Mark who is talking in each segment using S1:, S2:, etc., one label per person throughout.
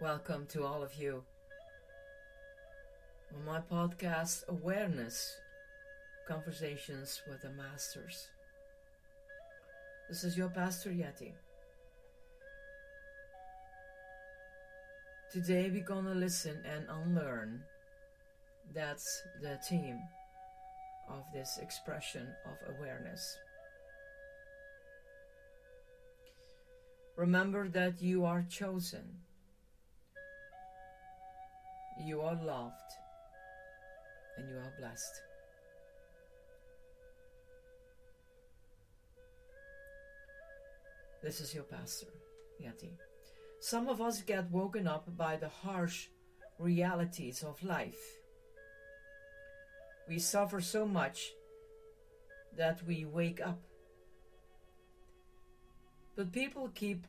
S1: Welcome to all of you on my podcast Awareness Conversations with the Masters. This is your Pastor Yeti. Today we're gonna listen and unlearn. That's the theme of this expression of awareness. Remember that you are chosen. You are loved and you are blessed. This is your Pastor, Yeti. Some of us get woken up by the harsh realities of life. We suffer so much that we wake up. But people keep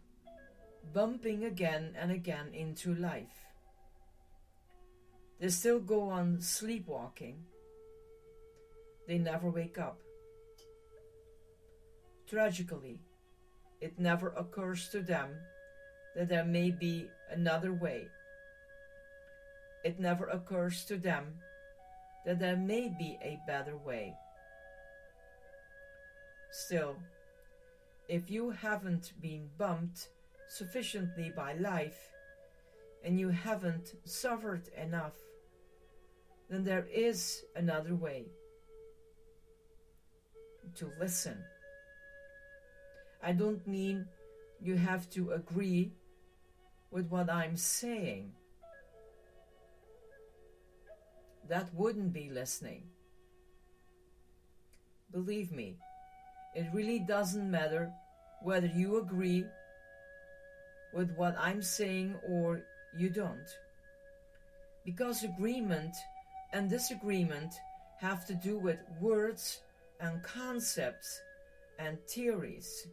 S1: bumping again and again into life. They still go on sleepwalking. They never wake up. Tragically, it never occurs to them that there may be another way. It never occurs to them that there may be a better way. Still, if you haven't been bumped sufficiently by life and you haven't suffered enough, then there is another way. To listen. I don't mean you have to agree with what I'm saying. That wouldn't be listening. Believe me, it really doesn't matter whether you agree with what I'm saying or you don't. Because agreement and disagreement have to do with words and concepts and theories.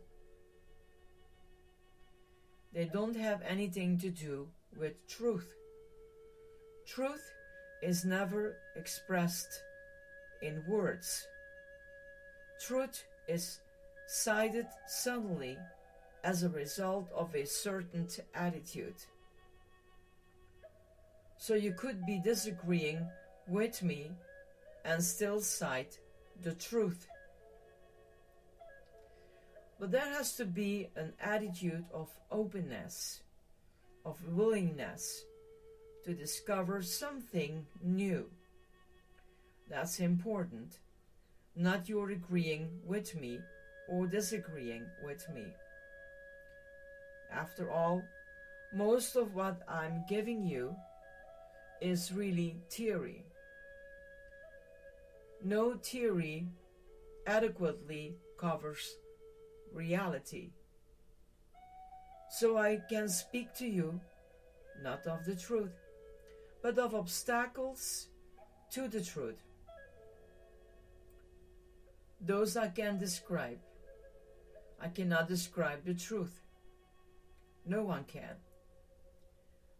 S1: They don't have anything to do with truth. Truth is never expressed in words. Truth is cited suddenly as a result of a certain attitude. So you could be disagreeing with me and still cite the truth. But there has to be an attitude of openness, of willingness to discover something new. That's important, not your agreeing with me or disagreeing with me. After all, most of what I'm giving you is really theory. No theory adequately covers reality. So I can speak to you not of the truth, but of obstacles to the truth. Those I can describe. I cannot describe the truth. No one can.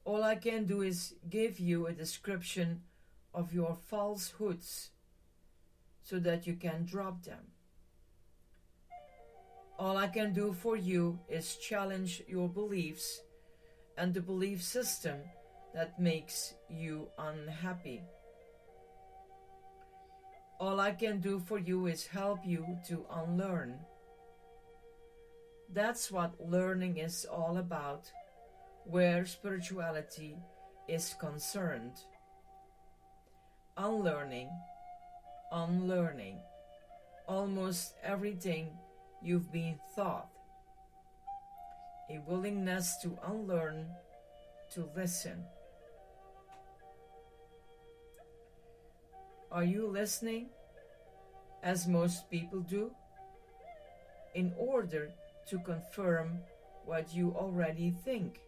S1: All I can do is give you a description of your falsehoods so that you can drop them. All I can do for you is challenge your beliefs and the belief system that makes you unhappy. All I can do for you is help you to unlearn. That's what learning is all about, where spirituality is concerned. Unlearning, almost everything you've been taught. A willingness to unlearn, to listen. Are you listening, as most people do, in order to confirm what you already think?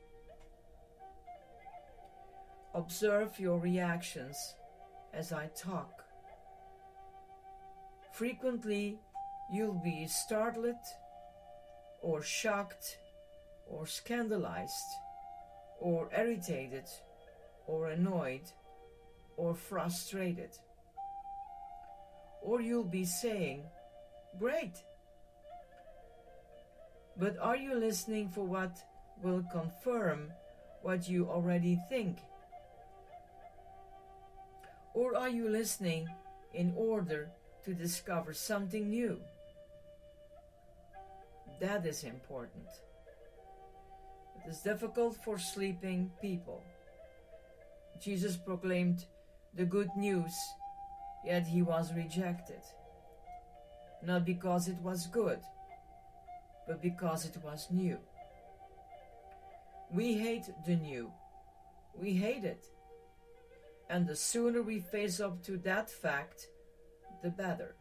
S1: Observe your reactions as I talk. Frequently, you'll be startled, or shocked, or scandalized, or irritated, or annoyed, or frustrated. Or you'll be saying, "Great." But are you listening for what will confirm what you already think? Or are you listening in order to discover something new? That is important. It is difficult for sleeping people. Jesus proclaimed the good news, yet he was rejected. Not because it was good, but because it was new. We hate the new. We hate it. And the sooner we face up to that fact, the better.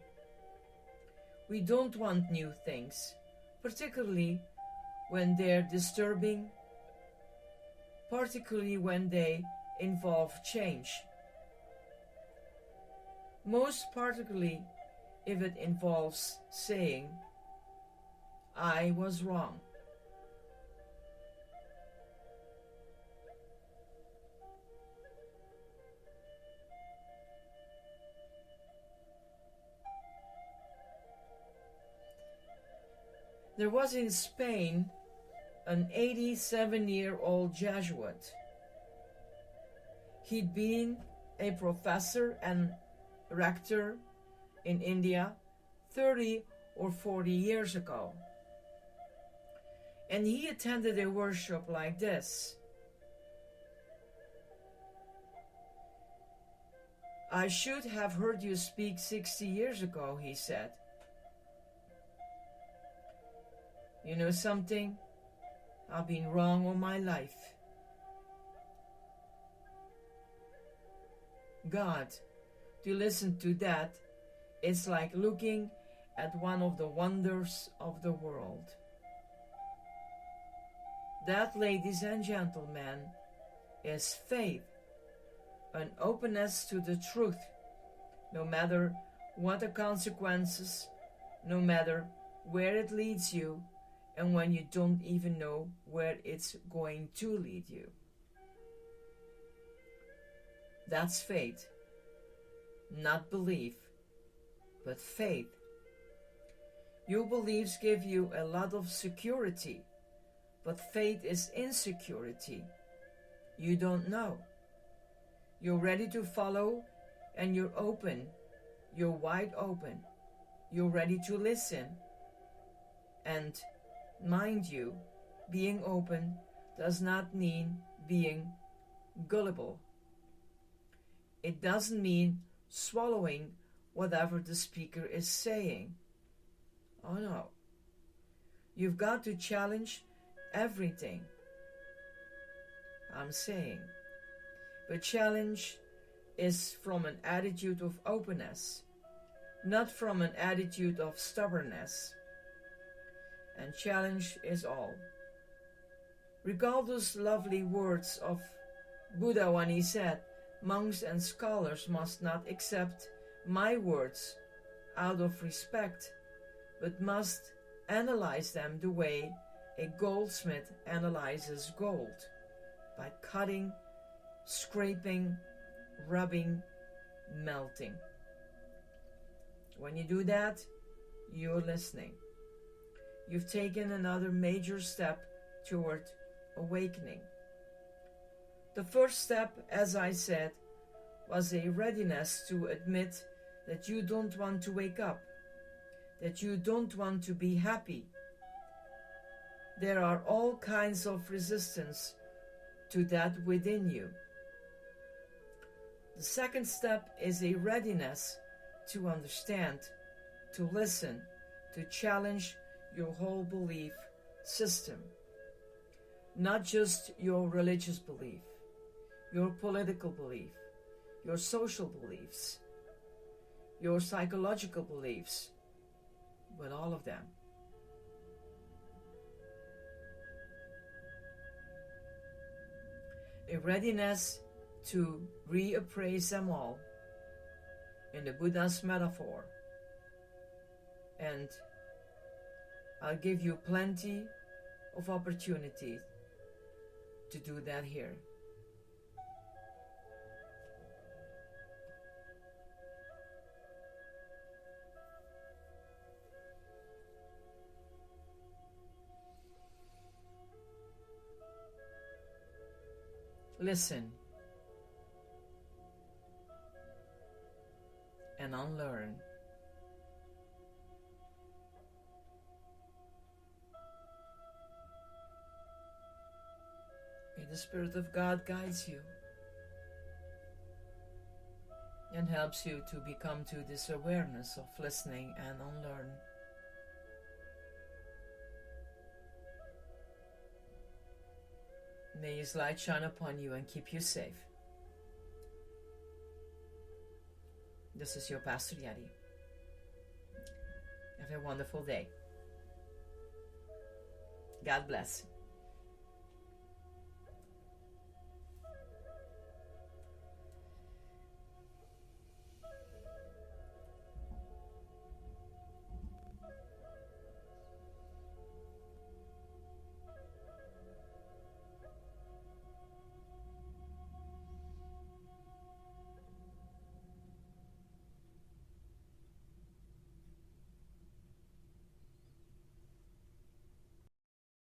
S1: We don't want new things, particularly when they're disturbing, particularly when they involve change. Most particularly if it involves saying, I was wrong. There was in Spain an 87-year-old Jesuit. He'd been a professor and rector in India 30 or 40 years ago. And he attended a worship like this. I should have heard you speak 60 years ago, he said. You know something? I've been wrong all my life. God, to listen to that is like looking at one of the wonders of the world. That, ladies and gentlemen, is faith, an openness to the truth, no matter what the consequences, no matter where it leads you, and when you don't even know where it's going to lead you. That's faith. Not belief, but faith. Your beliefs give you a lot of security, but faith is insecurity. You don't know. You're ready to follow, and you're open. You're wide open. You're ready to listen. And mind you, being open does not mean being gullible. It doesn't mean swallowing whatever the speaker is saying. Oh no. You've got to challenge everything I'm saying. But challenge is from an attitude of openness, not from an attitude of stubbornness. And challenge is all. Recall those lovely words of Buddha when he said, monks and scholars must not accept my words out of respect, but must analyze them the way a goldsmith analyzes gold, by cutting, scraping, rubbing, melting. When you do that, you're listening. You've taken another major step toward awakening. The first step, as I said, was a readiness to admit that you don't want to wake up, that you don't want to be happy. There are all kinds of resistance to that within you. The second step is a readiness to understand, to listen, to challenge your whole belief system. Not just your religious belief, your political belief, your social beliefs, your psychological beliefs, but all of them. A readiness to reappraise them all in the Buddha's metaphor. And I'll give you plenty of opportunity to do that here. listen, and unlearn. May the Spirit of God guides you and helps you to become to this awareness of listening and unlearn. May His light shine upon you and keep you safe. This is your Pastor Yeti. Have a wonderful day. God bless.